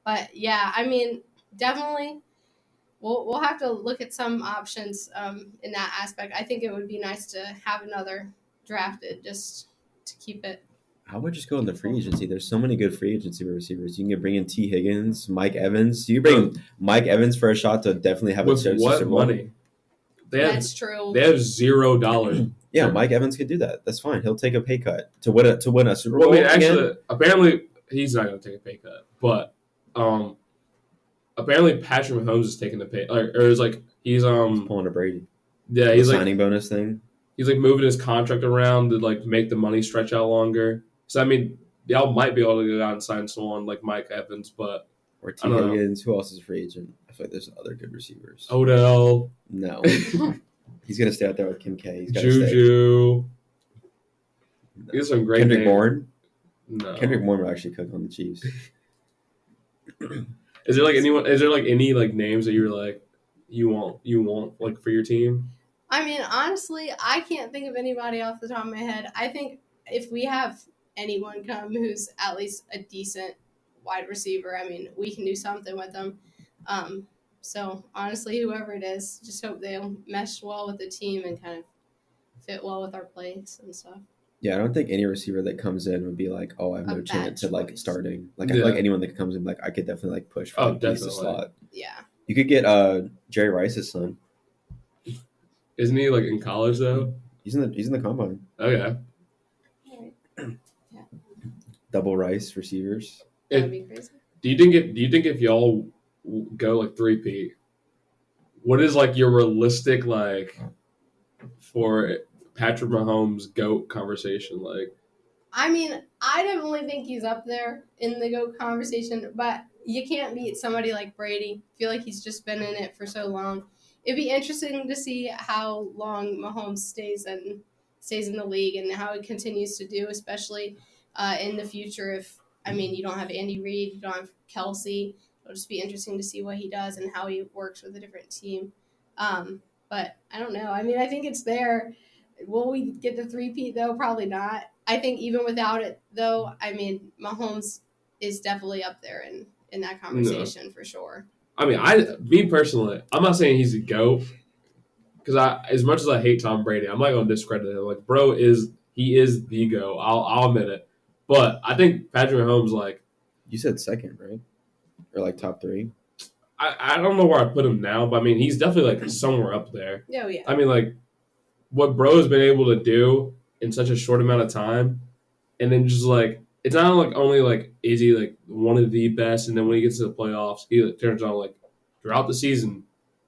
But yeah, I mean, definitely, we'll have to look at some options in that aspect. I think it would be nice to have another drafted just to keep it. I would just go in the free Beautiful. agency. There's so many good free agency receivers. You can bring in T. Higgins, Mike Evans. You can bring Mike Evans for a shot to definitely have a With Super what Bowl. money? That's true. They have $0. Yeah, Mike Evans could do that. That's fine. He'll take a pay cut to win a Super Bowl. Well, I mean, actually, again. apparently he's not going to take a pay cut, but apparently Patrick Mahomes is taking the pay, or is like he's pulling a Brady. Yeah, he's like signing bonus thing. He's like moving his contract around to like make the money stretch out longer. So I mean, y'all might be able to go out and sign someone like Mike Evans, but or T. Higgins. Who else is a free agent? I feel like there's other good receivers. Odell. No. He's gonna stay out there with Kim K. He's Juju. He's some great Kendrick names. Bourne. No. Kendrick Bourne will actually cook on the Chiefs. Is there like anyone? Is there like any like names that you're like you want like for your team? I mean, honestly, I can't think of anybody off the top of my head. I think if we have anyone come who's at least a decent wide receiver, I mean, we can do something with them. So honestly, whoever it is, just hope they'll mesh well with the team and kind of fit well with our plays and stuff. Yeah, I don't think any receiver that comes in would be like, oh, I have no chance at like starting. Like I feel like anyone that comes in, like I could definitely like push for like, the slot. Yeah. You could get Jerry Rice's son. Isn't he like in college though? He's in the combine. Okay. Yeah. Double Rice receivers. That'd be crazy. Do you think if y'all go like 3-peat, what is like your realistic like for Patrick Mahomes GOAT conversation like? I mean, I definitely think he's up there in the GOAT conversation, but you can't beat somebody like Brady. I feel like he's just been in it for so long. It'd be interesting to see how long Mahomes stays in the league and how he continues to do, especially in the future. If you don't have Andy Reid, you don't have Kelsey. It'll just be interesting to see what he does and how he works with a different team. But I don't know. I mean, I think it's there. Will we get the 3-peat though? Probably not. I think even without it though, I mean, Mahomes is definitely up there in that conversation for sure. I mean, me personally, I'm not saying he's a GOAT because as much as I hate Tom Brady, I'm not going to discredit him. Like, bro is the GOAT. I'll admit it. But I think Patrick Mahomes, like, you said second, right? Or like top 3. I don't know where I put him now, but I mean, he's definitely like somewhere up there. Oh yeah. I mean, like, what bro has been able to do in such a short amount of time, and then just like it's not like only like is he like one of the best, and then when he gets to the playoffs, he like, turns on like throughout the season,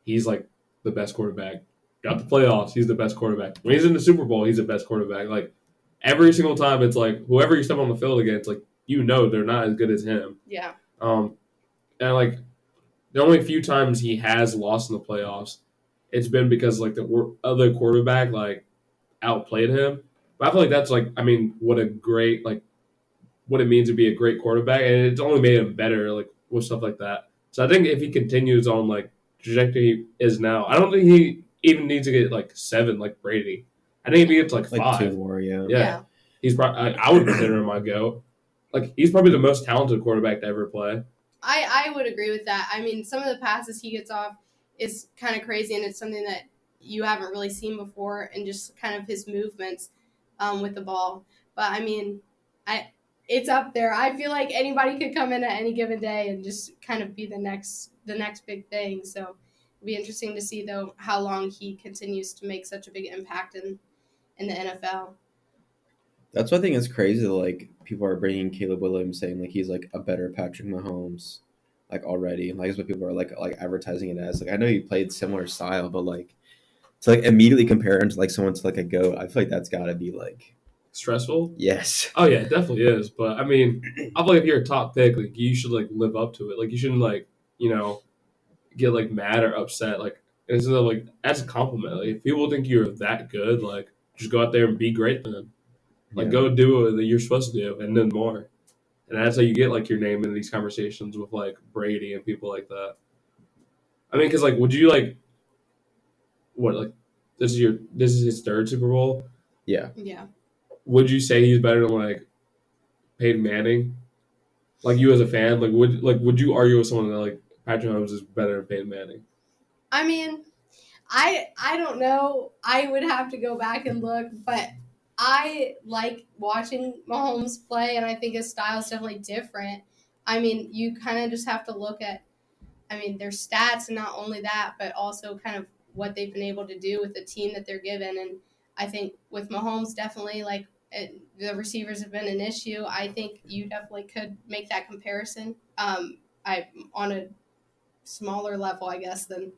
he's like the best quarterback. Throughout the playoffs, he's the best quarterback. When he's in the Super Bowl, he's the best quarterback. Like every single time, it's like whoever you step on the field against, like they're not as good as him. Yeah. And like the only few times he has lost in the playoffs, it's been because like the other quarterback like outplayed him. But I feel like that's like what it means to be a great quarterback, and it's only made him better like with stuff like that. So I think if he continues on like trajectory he is now, I don't think he even needs to get like 7 like Brady. I think if he gets like 5, 2 more, yeah. He's probably I would consider him my GOAT. Like he's probably the most talented quarterback to ever play. I would agree with that. I mean, some of the passes he gets off is kind of crazy, and it's something that you haven't really seen before, and just kind of his movements with the ball. But I mean, it's up there. I feel like anybody could come in at any given day and just kind of be the next big thing. So it'll be interesting to see though how long he continues to make such a big impact in the NFL. That's what I think is crazy. Like people are bringing Caleb Williams, saying like he's like a better Patrick Mahomes, like already. Like that's what people are like advertising it as. Like I know he played similar style, but like to like immediately compare him to like someone to like a GOAT, I feel like that's got to be like stressful. Yes. Oh yeah, it definitely is. But I mean, I feel like if you're a top pick, like you should like live up to it. Like you shouldn't like get like mad or upset. Like instead of like as a compliment. Like if people think you're that good, like just go out there and be great then. Like go do what you're supposed to do and then more. And that's how you get like your name in these conversations with like Brady and people like that. I mean, because like, would you like what like this is his 3rd Super Bowl? Yeah. Yeah. Would you say he's better than like Peyton Manning? Like you as a fan, would you argue with someone that like Patrick Mahomes is better than Peyton Manning? I mean, I don't know. I would have to go back and look, but I like watching Mahomes play, and I think his style is definitely different. I mean, you kind of just have to look at, their stats, and not only that, but also kind of what they've been able to do with the team that they're given. And I think with Mahomes, definitely the receivers have been an issue. I think you definitely could make that comparison. I on a smaller level, I guess, than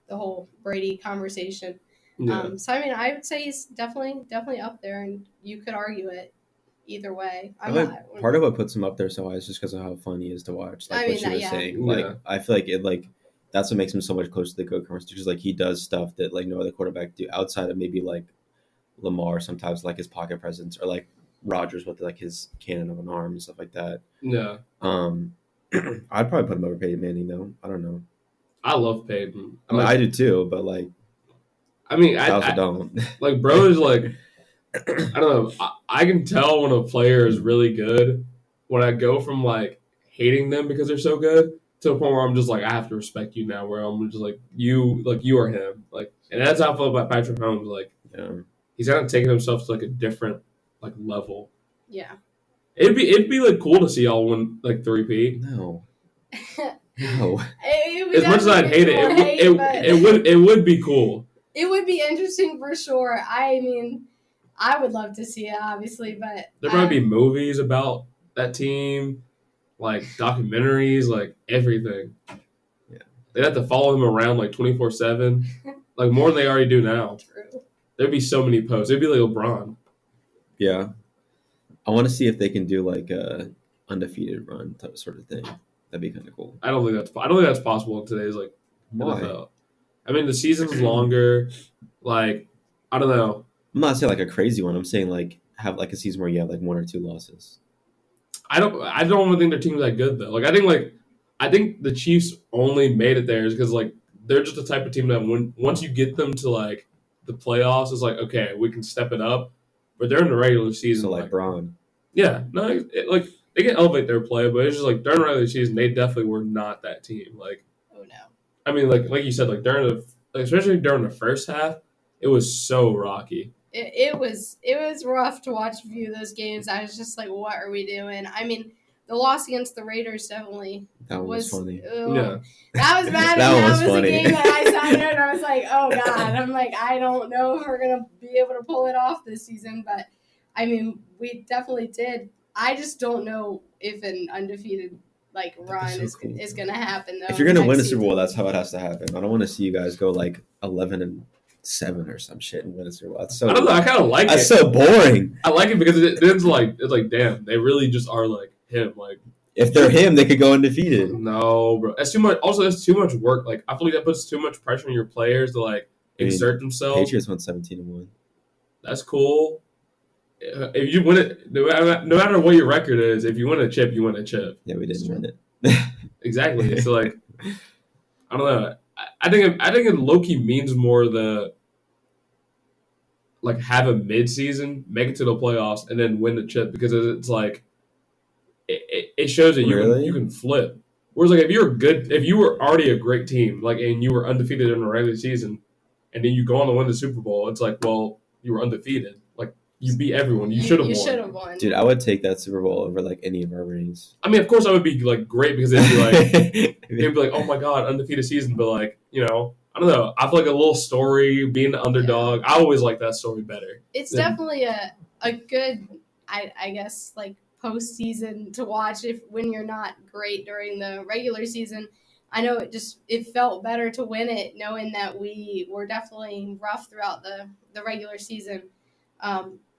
the whole Brady conversation. Yeah. So I would say he's definitely up there, and you could argue it either way. I feel like part of what puts him up there so high is just because of how fun he is to watch. Like what you were saying, like I feel like that's what makes him so much closer to the GOAT conversation. Because like he does stuff that like no other quarterback do outside of maybe like Lamar. Sometimes like his pocket presence, or like Rodgers with like his cannon of an arm and stuff like that. Yeah. I'd probably put him over Peyton Manning though. I don't know. I love Peyton. I do too, but like, I also don't. Like, bro is like, I don't know. I can tell when a player is really good when I go from like hating them because they're so good to a point where I'm just like, I have to respect you now. Where I'm just like, you are him. Like, and that's how I feel about Patrick Mahomes. Like, he's kind of taking himself to like a different like level. Yeah. It'd be like cool to see y'all win like 3-peat. No. As much as I'd hate it would be cool. It would be interesting for sure. I mean, I would love to see it, obviously, but there might be movies about that team, like documentaries, like everything. Yeah, they'd have to follow him around like 24/7, like more than they already do now. True. There'd be so many posts. It'd be like LeBron. Yeah, I want to see if they can do like a undefeated run type sort of thing. That'd be kind of cool. I don't think that's possible in today's like NFL. I mean, the season's longer. Like, I don't know. I'm not saying like a crazy one. I'm saying like have like a season where you have like 1 or 2 losses. I don't even think their team's that good though. Like, I think the Chiefs only made it there because like they're just the type of team that once you get them to like the playoffs, it's like okay, we can step it up. But they're in the regular season. So like Braun. Yeah, no, like they can elevate their play, but it's just like during the regular season, they definitely were not that team. Like, oh no. I mean, like you said, like especially during the first half, it was so rocky. It was rough to watch a few of those games. I was just like, what are we doing? I mean, the loss against the Raiders definitely was funny. Yeah, that was bad. that was a game that I sat there and I was like, oh god. I'm like, I don't know if we're gonna be able to pull it off this season, but I mean, we definitely did. I just don't know if an undefeated like run is gonna happen though. If you're gonna win a Super Bowl, that's how it has to happen. I don't want to see you guys go like 11-7 or some shit and win a Super Bowl. That's so. I don't know. I kind of like it. That's so boring. I like it because it's like damn, they really just are like him. Like if they're him, they could go undefeated. No, bro, that's too much. Also, that's too much work. Like I feel like that puts too much pressure on your players to like exert themselves. Patriots won 17-1. That's cool. If you win it, no matter what your record is, if you win a chip, you win a chip. Yeah, we didn't win it. Exactly. So like, I don't know. I think it low-key means more like have a mid-season, make it to the playoffs, and then win the chip because it's like it shows that you can flip. Whereas like if you were already a great team, like and you were undefeated in the regular season, and then you go on to win the Super Bowl, it's like well you were undefeated. Like you beat everyone. You should have won. Dude, I would take that Super Bowl over like any of our rings. I mean, of course, I would be like great because it'd be like, oh my god, undefeated season. But like, I don't know. I feel like a little story, being the underdog. I always like that story better. It's definitely a good, I guess, like postseason to watch when you're not great during the regular season. I know it felt better to win it, knowing that we were definitely rough throughout the regular season.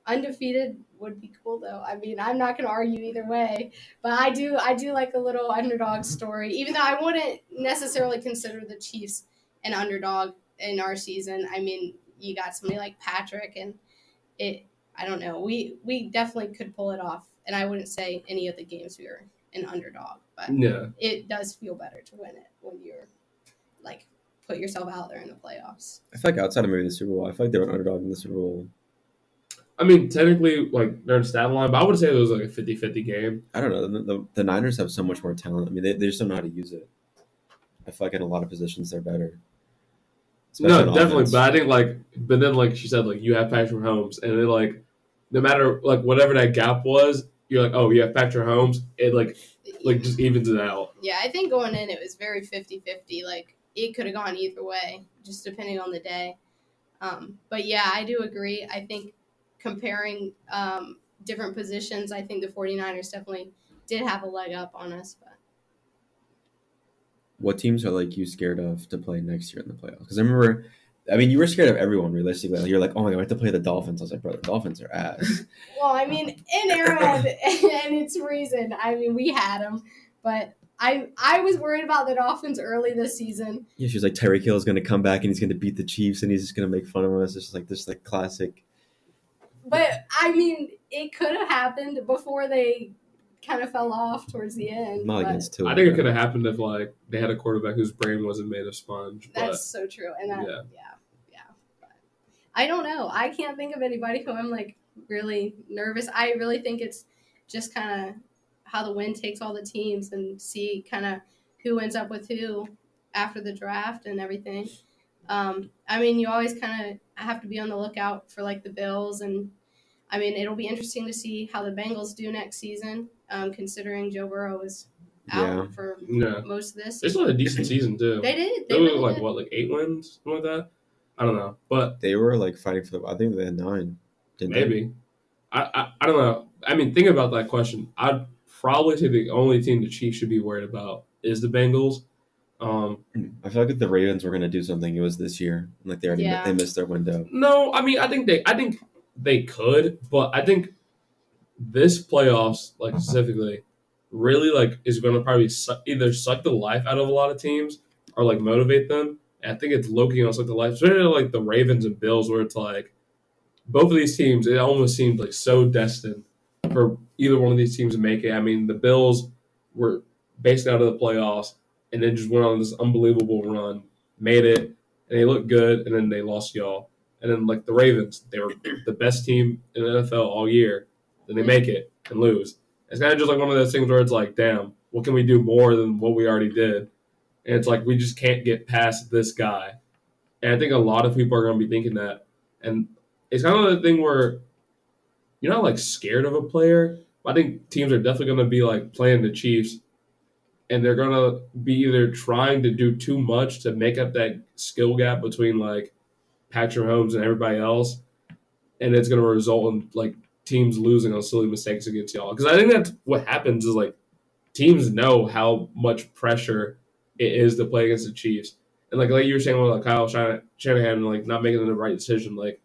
Undefeated would be cool though. I mean, I'm not going to argue either way, but I do like a little underdog story, even though I wouldn't necessarily consider the Chiefs an underdog in our season. I mean, you got somebody like Patrick and I don't know. We definitely could pull it off, and I wouldn't say any of the games we were an underdog, but yeah, it does feel better to win it when you're like put yourself out there in the playoffs. I feel like outside of maybe the Super Bowl, I feel like they were an underdog in the Super Bowl I mean, technically, like, they're in stat line, but I would say it was like a 50-50 game. I don't know. The Niners have so much more talent. I mean, they just don't know how to use it. I feel like in a lot of positions they're better, especially No, on definitely. offense. But I think, like, but then, like she said, like, you have Patrick Mahomes, and it, like, no matter, like, whatever that gap was, you're like, oh, you have Patrick Mahomes, it, like just evens it out. Yeah, I think going in it was very 50-50. Like, it could have gone either way, just depending on the day. But yeah, I do agree. I think comparing different positions, I think the 49ers definitely did have a leg up on us. But What teams are like you scared of to play next year in the playoffs? Because I remember, I mean, you were scared of everyone realistically. Like, you're like, oh my god, I have to play the Dolphins. I was like, bro, the Dolphins are ass. well, I mean, in Arrowhead, and it's reason. I mean, we had them, but I was worried about the Dolphins early this season. Yeah, she was like, Tyreek Hill is going to come back and he's going to beat the Chiefs and he's just going to make fun of us. It's just like this, like classic. But I mean, it could have happened before they kind of fell off towards the end. Not but against Tua. I think it could have happened if, like, they had a quarterback whose brain wasn't made of sponge. But That's so true. And that, yeah. yeah. But I don't know. I can't think of anybody who I'm like really nervous. I really think it's just kind of how the wind takes all the teams and see kind of who ends up with who after the draft and everything. I mean, you always kind of have to be on the lookout for like the Bills, and I mean, it'll be interesting to see how the Bengals do next season, considering Joe Burrow is out Yeah. for Yeah. most of this. They still had a decent season, too. They did. They They were, really like, did. what, like 8 wins? Something like that? I don't know. But They were like fighting for the, I think they had 9. Didn't they? maybe. I don't know. I mean, think about that question. I'd probably say the only team the Chiefs should be worried about is the Bengals. I feel like if the Ravens were going to do something, it was this year. Like they already Yeah. they missed their window. No, I mean, I think they could, but I think this playoffs, like specifically, really like is going to probably either suck the life out of a lot of teams or like motivate them. And I think it's low-key going to suck the life, especially like the Ravens and Bills, where it's like both of these teams, it almost seemed like so destined for either one of these teams to make it. I mean, the Bills were basically out of the playoffs and then just went on this unbelievable run, made it, and they looked good, and then they lost y'all. And then, like, the Ravens, they were the best team in the NFL all year. Then they make it and lose. It's kind of just like one of those things where it's like, damn, what can we do more than what we already did? And it's like, we just can't get past this guy. And I think a lot of people are going to be thinking that. And it's kind of the thing where you're not, like, scared of a player. I think teams are definitely going to be, like, playing the Chiefs. And they're going to be either trying to do too much to make up that skill gap between, like, Patrick Mahomes and everybody else. And it's going to result in, like, teams losing on silly mistakes against y'all. Because I think that's what happens is, like, teams know how much pressure it is to play against the Chiefs. And, like you were saying with, like, Kyle Shanahan, like, not making the right decision. Like,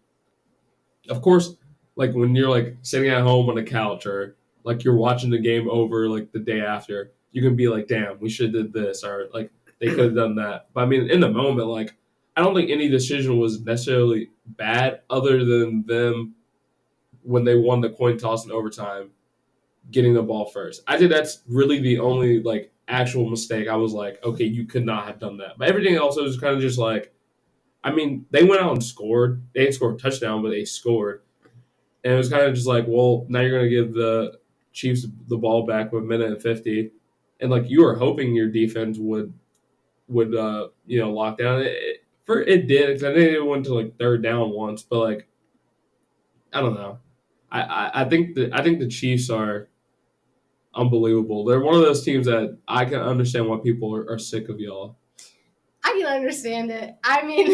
of course, like, when you're, like, sitting at home on the couch or, like, you're watching the game over, like, the day after, you can be like, damn, we should have did this, or like they could have done that. But I mean, in the moment, like I don't think any decision was necessarily bad, other than them when they won the coin toss in overtime, getting the ball first. I think that's really the only like actual mistake. I was like, okay, you could not have done that. But everything else was kind of just like, I mean, they went out and scored. They didn't score a touchdown, but they scored, and it was kind of just like, well, now you're going to give the Chiefs the ball back with a minute and 50. And like you were hoping your defense would lock down. It did, because I think it went to like third down once, but like I don't know. I think the Chiefs are unbelievable. They're one of those teams that I can understand why people are sick of y'all. I can understand it. I mean,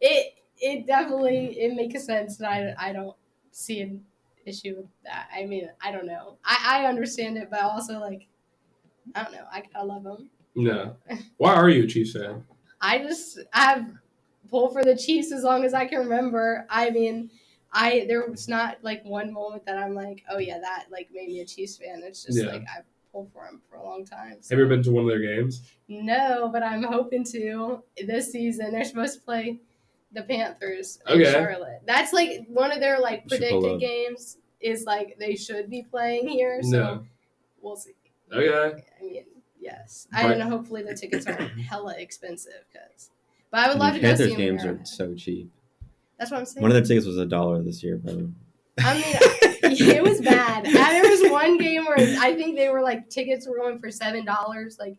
it definitely it makes sense, and I don't see an issue with that. I mean, I don't know. I understand it, but also like. I don't know. I love them. Yeah. Why are you a Chiefs fan? I have pulled for the Chiefs as long as I can remember. I mean, there was not like one moment that I'm like, oh yeah, that like made me a Chiefs fan. It's just like I've pulled for them for a long time. So. Have you ever been to one of their games? No, but I'm hoping to this season. They're supposed to play the Panthers in Charlotte. That's like one of their like predicted games. Is like they should be playing here. So we'll see. Okay. I mean, yes. And hopefully the tickets aren't hella expensive. But I would love to go see them. Panthers games are so cheap. That's what I'm saying. One of their tickets was $1 this year, bro. I mean, it was bad. And there was one game where I think they were like tickets were going for $7. Like